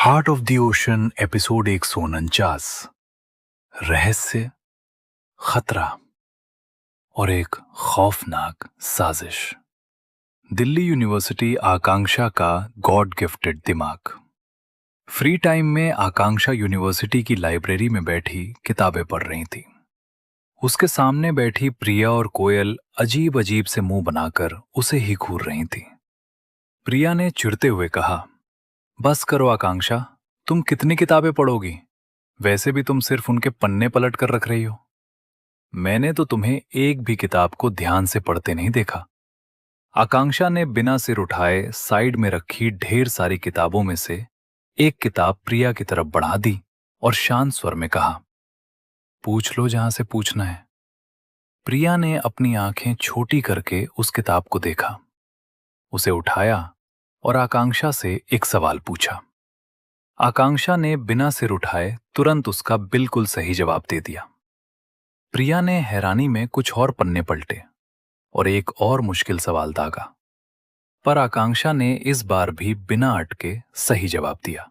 Heart of the ocean episode 149। रहस्य, खतरा और एक खौफनाक साजिश। दिल्ली यूनिवर्सिटी आकांक्षा का गॉड गिफ्टेड दिमाग। फ्री टाइम में आकांक्षा यूनिवर्सिटी की लाइब्रेरी में बैठी किताबें पढ़ रही थी। उसके सामने बैठी प्रिया और कोयल अजीब अजीब से मुंह बनाकर उसे ही घूर रही थी। प्रिया ने चिढ़ते हुए कहा, बस करो आकांक्षा, तुम कितनी किताबें पढ़ोगी? वैसे भी तुम सिर्फ उनके पन्ने पलट कर रख रही हो। मैंने तो तुम्हें एक भी किताब को ध्यान से पढ़ते नहीं देखा। आकांक्षा ने बिना सिर उठाए साइड में रखी ढेर सारी किताबों में से एक किताब प्रिया की तरफ बढ़ा दी और शांत स्वर में कहा, पूछ लो जहां से पूछना है। प्रिया ने अपनी आंखें छोटी करके उस किताब को देखा, उसे उठाया और आकांक्षा से एक सवाल पूछा। आकांक्षा ने बिना सिर उठाए तुरंत उसका बिल्कुल सही जवाब दे दिया। प्रिया ने हैरानी में कुछ और पन्ने पलटे और एक और मुश्किल सवाल दागा, पर आकांक्षा ने इस बार भी बिना अटके सही जवाब दिया।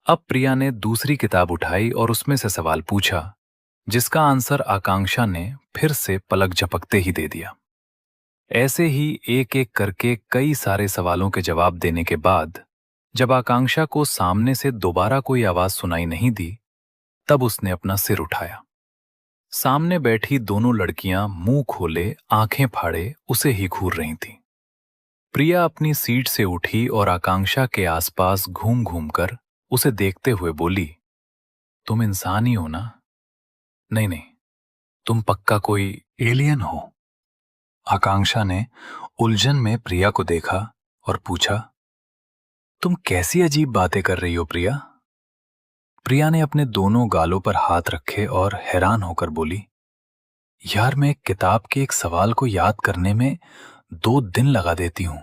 अब प्रिया ने दूसरी किताब उठाई और उसमें से सवाल पूछा, जिसका आंसर आकांक्षा ने फिर से पलक झपकते ही दे दिया। ऐसे ही एक एक करके कई सारे सवालों के जवाब देने के बाद जब आकांक्षा को सामने से दोबारा कोई आवाज सुनाई नहीं दी, तब उसने अपना सिर उठाया। सामने बैठी दोनों लड़कियां मुंह खोले आंखें फाड़े उसे ही घूर रही थीं। प्रिया अपनी सीट से उठी और आकांक्षा के आसपास घूम घूम कर उसे देखते हुए बोली, तुम इंसान ही हो ना? नहीं नहीं, तुम पक्का कोई एलियन हो। आकांक्षा ने उलझन में प्रिया को देखा और पूछा, तुम कैसी अजीब बातें कर रही हो प्रिया? प्रिया ने अपने दोनों गालों पर हाथ रखे और हैरान होकर बोली, यार मैं किताब के एक सवाल को याद करने में 2 दिन लगा देती हूं,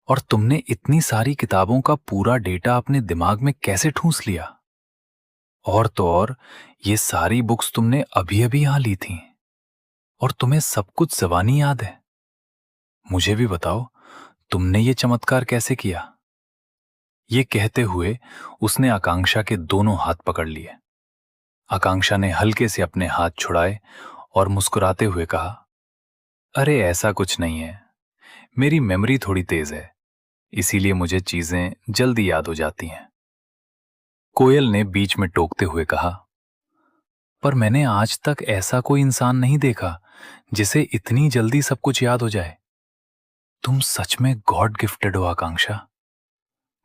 और तुमने इतनी सारी किताबों का पूरा डेटा अपने दिमाग में कैसे ठूंस लिया? और तो और ये सारी बुक्स तुमने अभी अभी यहां ली थी और तुम्हें सब कुछ ज़बानी याद है। मुझे भी बताओ, तुमने ये चमत्कार कैसे किया? ये कहते हुए उसने आकांक्षा के दोनों हाथ पकड़ लिए। आकांक्षा ने हल्के से अपने हाथ छुड़ाए और मुस्कुराते हुए कहा, अरे ऐसा कुछ नहीं है, मेरी मेमोरी थोड़ी तेज है, इसीलिए मुझे चीजें जल्दी याद हो जाती हैं। कोयल ने बीच में टोकते हुए कहा, पर मैंने आज तक ऐसा कोई इंसान नहीं देखा जिसे इतनी जल्दी सब कुछ याद हो जाए। तुम सच में गॉड गिफ्टेड हो आकांक्षा।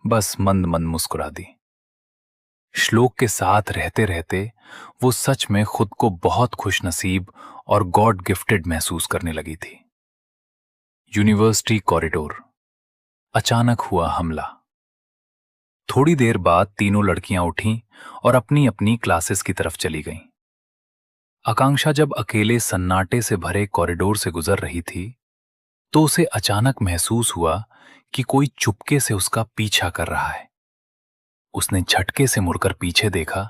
बस मंद मंद मुस्कुरा दी। श्लोक के साथ रहते रहते वो सच में खुद को बहुत खुशनसीब और गॉड गिफ्टेड महसूस करने लगी थी। University corridor. अचानक हुआ हमला। थोड़ी देर बाद तीनों लड़कियां उठीं और अपनी अपनी क्लासेस की तरफ चली गईं। आकांक्षा जब अकेले सन्नाटे से भरे कॉरिडोर से गुजर रही थी, तो उसे अचानक महसूस हुआ कि कोई चुपके से उसका पीछा कर रहा है। उसने झटके से मुड़कर पीछे देखा,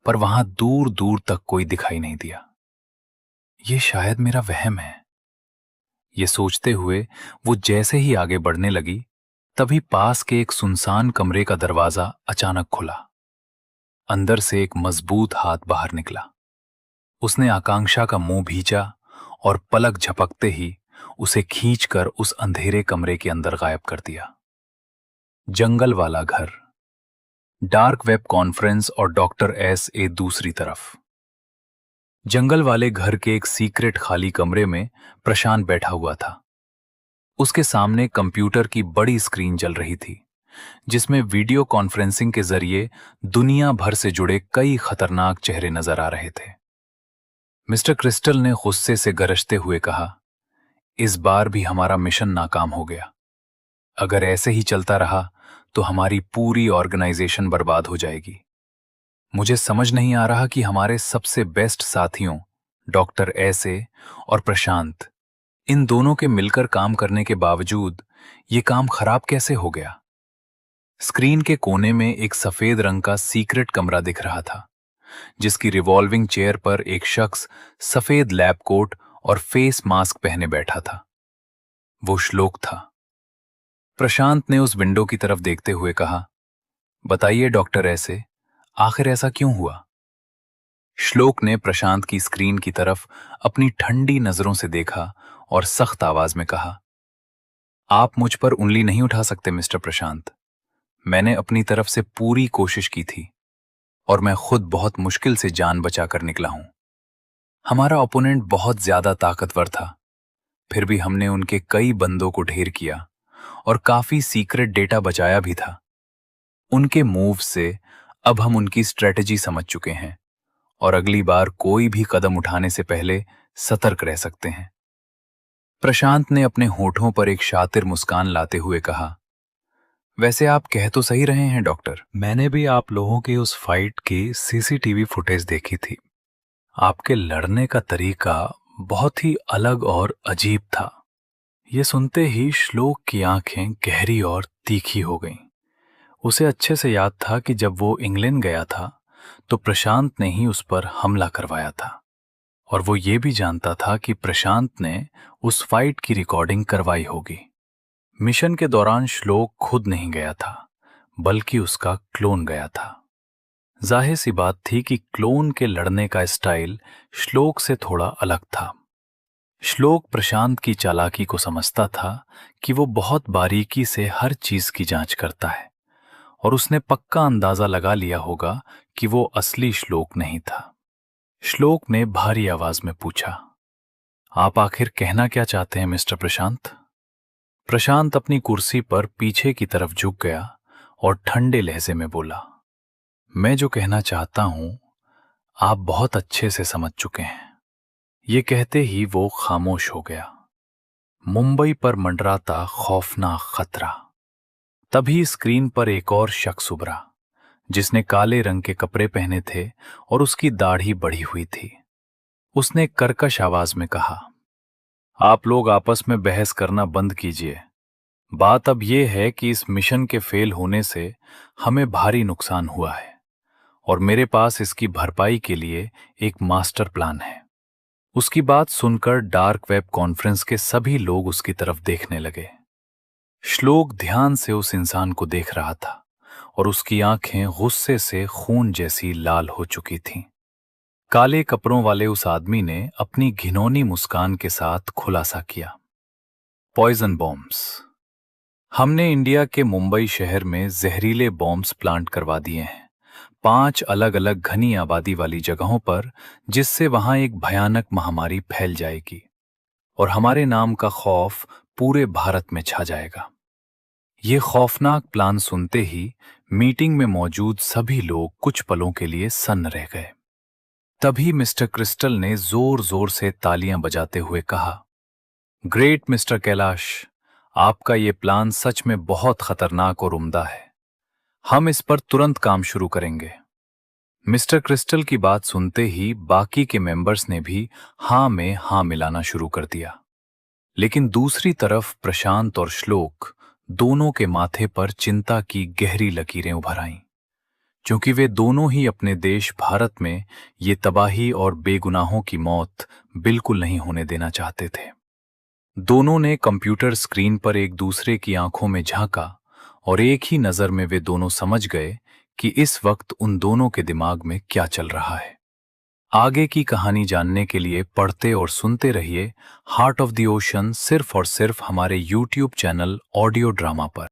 पर वहां दूर दूर तक कोई दिखाई नहीं दिया। ये शायद मेरा वहम है, ये सोचते हुए वो जैसे ही आगे बढ़ने लगी, तभी पास के एक सुनसान कमरे का दरवाजा अचानक खुला। अंदर से एक मजबूत हाथ बाहर निकला। उसने आकांक्षा का मुंह भींचा और पलक झपकते ही उसे खींचकर उस अंधेरे कमरे के अंदर गायब कर दिया। जंगल वाला घर, डार्क वेब कॉन्फ्रेंस और डॉक्टर एस ए दूसरी तरफ। जंगल वाले घर के एक सीक्रेट खाली कमरे में प्रशांत बैठा हुआ था। उसके सामने कंप्यूटर की बड़ी स्क्रीन चल रही थी, जिसमें वीडियो कॉन्फ्रेंसिंग के जरिए दुनिया भर से जुड़े कई खतरनाक चेहरे नजर आ रहे थे। मिस्टर क्रिस्टल ने गुस्से से गरजते हुए कहा, इस बार भी हमारा मिशन नाकाम हो गया। अगर ऐसे ही चलता रहा तो हमारी पूरी ऑर्गेनाइजेशन बर्बाद हो जाएगी। मुझे समझ नहीं आ रहा कि हमारे सबसे बेस्ट साथियों डॉक्टर ऐसे और प्रशांत, इन दोनों के मिलकर काम करने के बावजूद ये काम खराब कैसे हो गया। स्क्रीन के कोने में एक सफेद रंग का सीक्रेट कमरा दिख रहा था, जिसकी रिवॉल्विंग चेयर पर एक शख्स सफेद लैब कोट और फेस मास्क पहने बैठा था। वो श्लोक था। प्रशांत ने उस विंडो की तरफ देखते हुए कहा, बताइए डॉक्टर, ऐसे आखिर ऐसा क्यों हुआ? श्लोक ने प्रशांत की स्क्रीन की तरफ अपनी ठंडी नजरों से देखा और सख्त आवाज में कहा, आप मुझ पर उंगली नहीं उठा सकते मिस्टर प्रशांत। मैंने अपनी तरफ से पूरी कोशिश की थी और मैं खुद बहुत मुश्किल से जान बचाकर निकला हूं। हमारा ओपोनेंट बहुत ज्यादा ताकतवर था, फिर भी हमने उनके कई बंदों को ढेर किया और काफी सीक्रेट डेटा बचाया भी था। उनके मूव से अब हम उनकी स्ट्रेटजी समझ चुके हैं और अगली बार कोई भी कदम उठाने से पहले सतर्क रह सकते हैं। प्रशांत ने अपने होठों पर एक शातिर मुस्कान लाते हुए कहा, वैसे आप कह तो सही रहे हैं डॉक्टर। मैंने भी आप लोगों की उस फाइट की सीसीटीवी फुटेज देखी थी। आपके लड़ने का तरीका बहुत ही अलग और अजीब था। ये सुनते ही श्लोक की आंखें गहरी और तीखी हो गईं। उसे अच्छे से याद था कि जब वो इंग्लैंड गया था तो प्रशांत ने ही उस पर हमला करवाया था और वो ये भी जानता था कि प्रशांत ने उस फाइट की रिकॉर्डिंग करवाई होगी। मिशन के दौरान श्लोक खुद नहीं गया था, बल्कि उसका क्लोन गया था। जाहिर सी बात थी कि क्लोन के लड़ने का स्टाइल श्लोक से थोड़ा अलग था। श्लोक प्रशांत की चालाकी को समझता था कि वो बहुत बारीकी से हर चीज की जांच करता है और उसने पक्का अंदाजा लगा लिया होगा कि वो असली श्लोक नहीं था। श्लोक ने भारी आवाज में पूछा, आप आखिर कहना क्या चाहते हैं मिस्टर प्रशांत? प्रशांत अपनी कुर्सी पर पीछे की तरफ झुक गया और ठंडे लहजे में बोला, मैं जो कहना चाहता हूं आप बहुत अच्छे से समझ चुके हैं। ये कहते ही वो खामोश हो गया। मुंबई पर मंडराता खौफनाक खतरा। तभी स्क्रीन पर एक और शख्स उभरा, जिसने काले रंग के कपड़े पहने थे और उसकी दाढ़ी बढ़ी हुई थी। उसने कर्कश आवाज में कहा, आप लोग आपस में बहस करना बंद कीजिए। बात अब यह है कि इस मिशन के फेल होने से हमें भारी नुकसान हुआ है और मेरे पास इसकी भरपाई के लिए एक मास्टर प्लान है। उसकी बात सुनकर डार्क वेब कॉन्फ्रेंस के सभी लोग उसकी तरफ देखने लगे। श्लोक ध्यान से उस इंसान को देख रहा था और उसकी आंखें गुस्से से खून जैसी लाल हो चुकी थीं। काले कपड़ों वाले उस आदमी ने अपनी घिनौनी मुस्कान के साथ खुलासा किया, पॉइजन बॉम्ब्स। हमने इंडिया के मुंबई शहर में जहरीले बॉम्ब्स प्लांट करवा दिए हैं 5 अलग अलग घनी आबादी वाली जगहों पर, जिससे वहां एक भयानक महामारी फैल जाएगी और हमारे नाम का खौफ पूरे भारत में छा जाएगा। ये खौफनाक प्लान सुनते ही मीटिंग में मौजूद सभी लोग कुछ पलों के लिए सन्न रह गए। तभी मिस्टर क्रिस्टल ने जोर जोर से तालियां बजाते हुए कहा, ग्रेट मिस्टर कैलाश, आपका ये प्लान सच में बहुत खतरनाक और उम्दा है। हम इस पर तुरंत काम शुरू करेंगे। मिस्टर क्रिस्टल की बात सुनते ही बाकी के मेंबर्स ने भी हां में हां मिलाना शुरू कर दिया। लेकिन दूसरी तरफ प्रशांत और श्लोक दोनों के माथे पर चिंता की गहरी लकीरें उभर आईं, क्योंकि वे दोनों ही अपने देश भारत में ये तबाही और बेगुनाहों की मौत बिल्कुल नहीं होने देना चाहते थे। दोनों ने कंप्यूटर स्क्रीन पर एक दूसरे की आंखों में झांका और एक ही नजर में वे दोनों समझ गए कि इस वक्त उन दोनों के दिमाग में क्या चल रहा है। आगे की कहानी जानने के लिए पढ़ते और सुनते रहिए हार्ट ऑफ द ओशन, सिर्फ और सिर्फ हमारे YouTube चैनल ऑडियो ड्रामा पर।